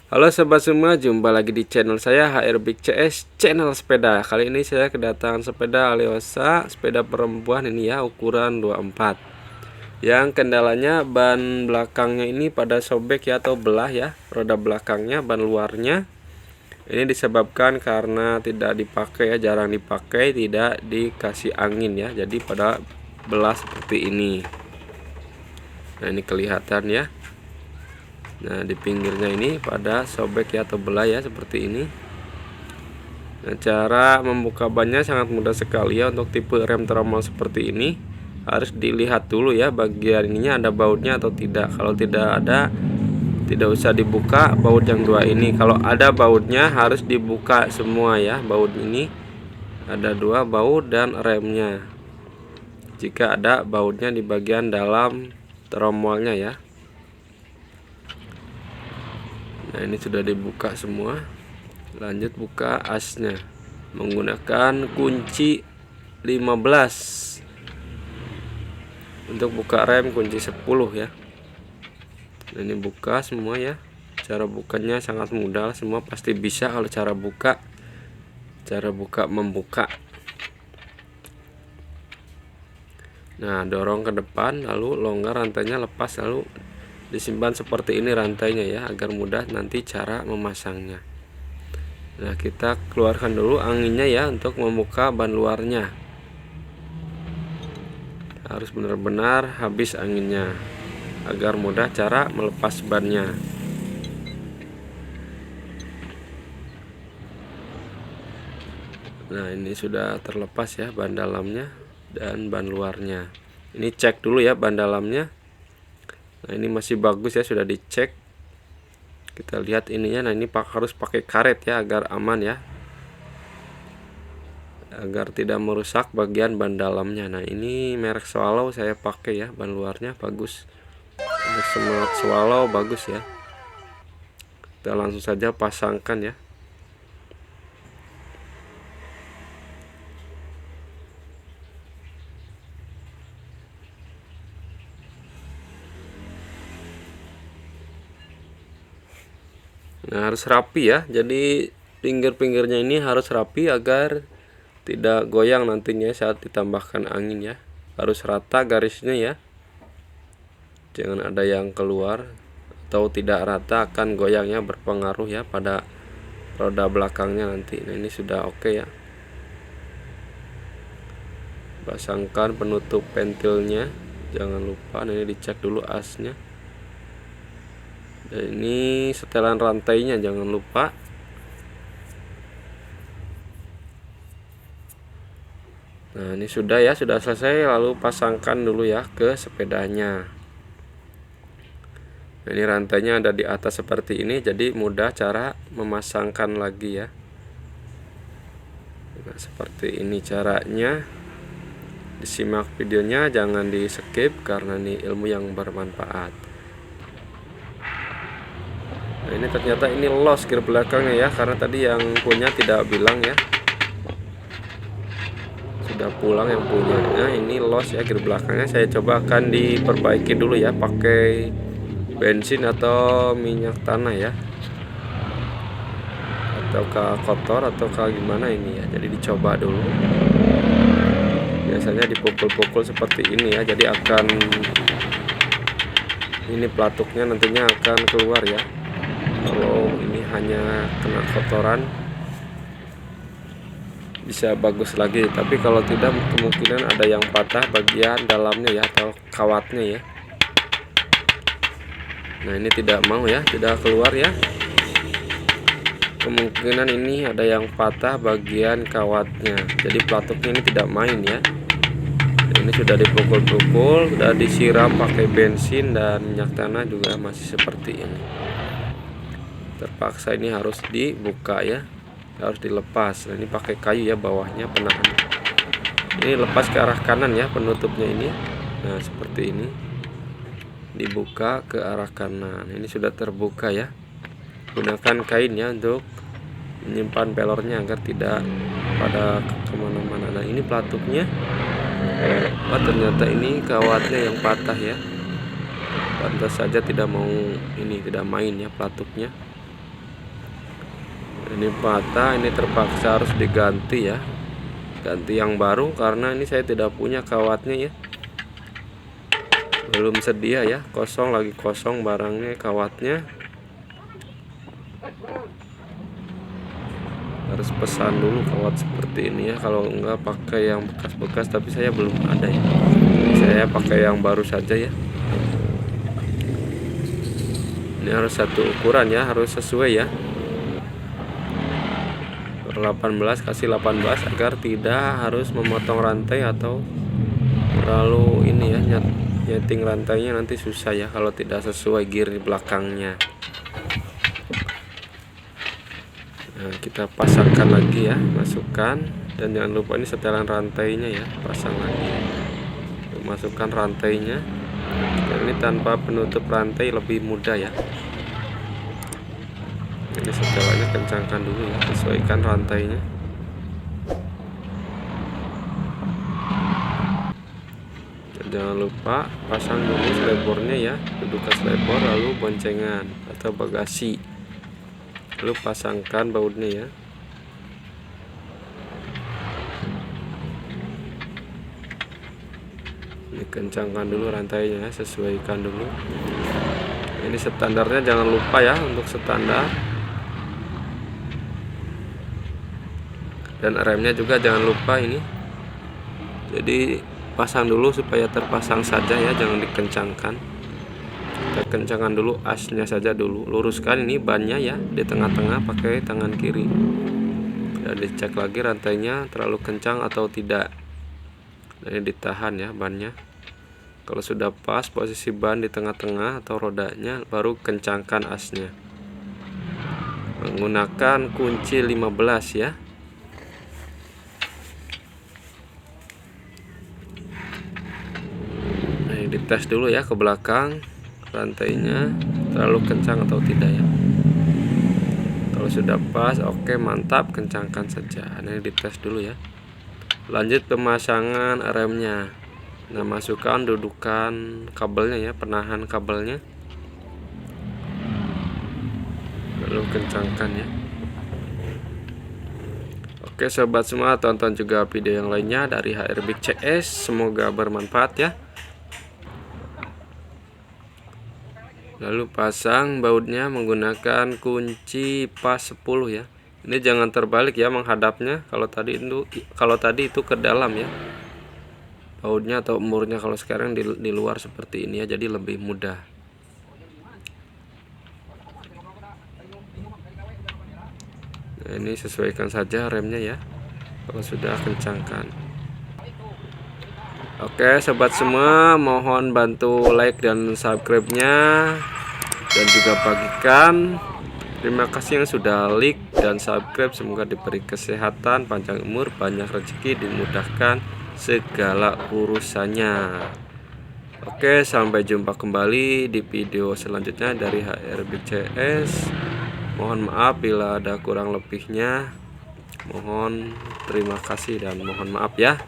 Halo sobat semua, jumpa lagi di channel saya HR Big CS, channel sepeda. Kali ini saya kedatangan sepeda Aliosa, sepeda perempuan ini ya, ukuran 24. Yang kendalanya ban belakangnya ini pada sobek ya atau belah ya, roda belakangnya, ban luarnya. Ini disebabkan karena tidak dipakai ya, jarang dipakai, tidak dikasih angin ya. Jadi pada belah seperti ini. Nah, ini kelihatan ya. Nah, di pinggirnya ini pada sobek ya atau belah ya seperti ini. Nah, cara membuka bannya sangat mudah sekali ya. Untuk tipe rem tromol seperti ini harus dilihat dulu ya bagian ininya ada bautnya atau tidak. Kalau tidak ada, tidak usah dibuka baut yang dua ini. Kalau ada bautnya harus dibuka semua ya. Baut ini ada dua baut dan remnya. Jika ada bautnya di bagian dalam tromolnya ya. Nah, ini sudah dibuka semua. Lanjut buka asnya menggunakan kunci 15. Untuk buka rem kunci 10 ya. Nah, ini buka semua ya. Cara bukanya sangat mudah, semua pasti bisa kalau cara buka. Cara buka membuka. Nah, dorong ke depan lalu longgar rantainya, lepas lalu disimpan seperti ini rantainya ya, agar mudah nanti cara memasangnya. Nah, kita keluarkan dulu anginnya ya untuk membuka ban luarnya. Harus benar-benar habis anginnya agar mudah cara melepas bannya. Nah, ini sudah terlepas ya ban dalamnya dan ban luarnya. Ini cek dulu ya ban dalamnya. Nah, ini masih bagus ya, sudah dicek. Kita lihat ininya. Nah, ini harus pakai karet ya agar aman ya, agar tidak merusak bagian ban dalamnya. Nah, ini merek Swallow saya pakai ya, ban luarnya bagus. Ini Smart Swallow bagus ya. Kita langsung saja pasangkan ya. Nah, harus rapi ya. Jadi pinggir-pinggirnya ini harus rapi agar tidak goyang nantinya saat ditambahkan angin ya. Harus rata garisnya ya. Jangan ada yang keluar atau tidak rata, akan goyangnya berpengaruh ya pada roda belakangnya nanti. Nah, ini sudah oke ya. Pasangkan penutup pentilnya. Jangan lupa, nah ini dicek dulu asnya. Dan ini setelan rantainya jangan lupa. Nah, ini sudah ya, sudah selesai. Lalu pasangkan dulu ya ke sepedanya. Nah, ini rantainya ada di atas seperti ini, jadi mudah cara memasangkan lagi ya. Nah, seperti ini caranya. Disimak videonya, jangan di skip karena ini ilmu yang bermanfaat. Nah, ini ternyata ini los gear belakangnya ya, karena tadi yang punya tidak bilang ya. Sudah pulang yang punyanya, ini los ya gear belakangnya. Saya coba akan diperbaiki dulu ya pakai bensin atau minyak tanah ya, ataukah kotor ataukah gimana ini ya. Jadi dicoba dulu. Biasanya dipukul-pukul seperti ini ya, jadi akan ini pelatuknya nantinya akan keluar ya. Kalau ini hanya kena kotoran bisa bagus lagi, tapi kalau tidak kemungkinan ada yang patah bagian dalamnya ya atau kawatnya ya. Nah, ini tidak mau ya, tidak keluar ya. Kemungkinan ini ada yang patah bagian kawatnya, jadi pelatuknya ini tidak main ya. Ini sudah dipukul-pukul, sudah disiram pakai bensin dan minyak tanah juga masih seperti ini. Terpaksa ini harus dibuka ya, harus dilepas. Nah, ini pakai kayu ya bawahnya penahan. Ini lepas ke arah kanan ya penutupnya ini. Nah, seperti ini. Dibuka ke arah kanan. Ini sudah terbuka ya. Gunakan kain ya untuk menyimpan pelornya agar tidak pada kemana-mana. Nah, ini pelatuknya. Oh, ternyata ini kawatnya yang patah ya. Pantas saja tidak mau ini, tidak main ya pelatuknya. Ini patah, ini terpaksa harus diganti ya, ganti yang baru karena ini saya tidak punya kawatnya ya, belum sedia ya, kosong, lagi kosong barangnya, kawatnya harus pesan dulu kawat seperti ini ya, kalau enggak pakai yang bekas-bekas, tapi saya belum ada ya, saya pakai yang baru saja ya. Ini harus satu ukuran ya, harus sesuai ya, 18 kasih 18 agar tidak harus memotong rantai atau terlalu ini ya, nyeting rantainya nanti susah ya kalau tidak sesuai gear di belakangnya. Nah, kita pasangkan lagi ya, masukkan, dan jangan lupa ini setelan rantainya ya, pasang lagi, masukkan rantainya. Dan ini tanpa penutup rantai lebih mudah ya. Ini setelannya kencangkan dulu ya, sesuaikan rantainya. Dan jangan lupa pasang dulu slebornya ya, dudukan slebor, lalu boncengan atau bagasi, lalu pasangkan bautnya ya. Ini kencangkan dulu rantainya, sesuaikan dulu. Ini standarnya jangan lupa ya, untuk standar. Dan remnya juga jangan lupa ini, jadi pasang dulu supaya terpasang saja ya, jangan dikencangkan. Kita kencangkan dulu asnya saja dulu, luruskan ini bannya ya di tengah-tengah pakai tangan kiri, dan dicek lagi rantainya terlalu kencang atau tidak. Dan ini ditahan ya bannya. Kalau sudah pas posisi ban di tengah-tengah atau rodanya, baru kencangkan asnya menggunakan kunci 15 ya. Dites dulu ya ke belakang rantainya terlalu kencang atau tidak ya. Kalau sudah pas, oke, mantap, kencangkan saja. Ini dites dulu ya. Lanjut pemasangan remnya. Nah, masukkan dudukan kabelnya ya, penahan kabelnya, lalu kencangkan ya. Oke sobat semua, tonton juga video yang lainnya dari HR Big CS, semoga bermanfaat ya. Lalu pasang bautnya menggunakan kunci pas 10 ya. Ini jangan terbalik ya menghadapnya. Kalau tadi itu ke dalam ya, bautnya atau murnya. Kalau sekarang di luar seperti ini ya, jadi lebih mudah. Nah, ini sesuaikan saja remnya ya. Kalau sudah kencangkan. Oke sobat semua, mohon bantu like dan subscribe-nya, dan juga bagikan. Terima kasih yang sudah like dan subscribe. Semoga diberi kesehatan, panjang umur, banyak rezeki, dimudahkan segala urusannya. Oke, sampai jumpa kembali di video selanjutnya dari HR Big CS. Mohon maaf bila ada kurang lebihnya. Mohon terima kasih dan mohon maaf ya.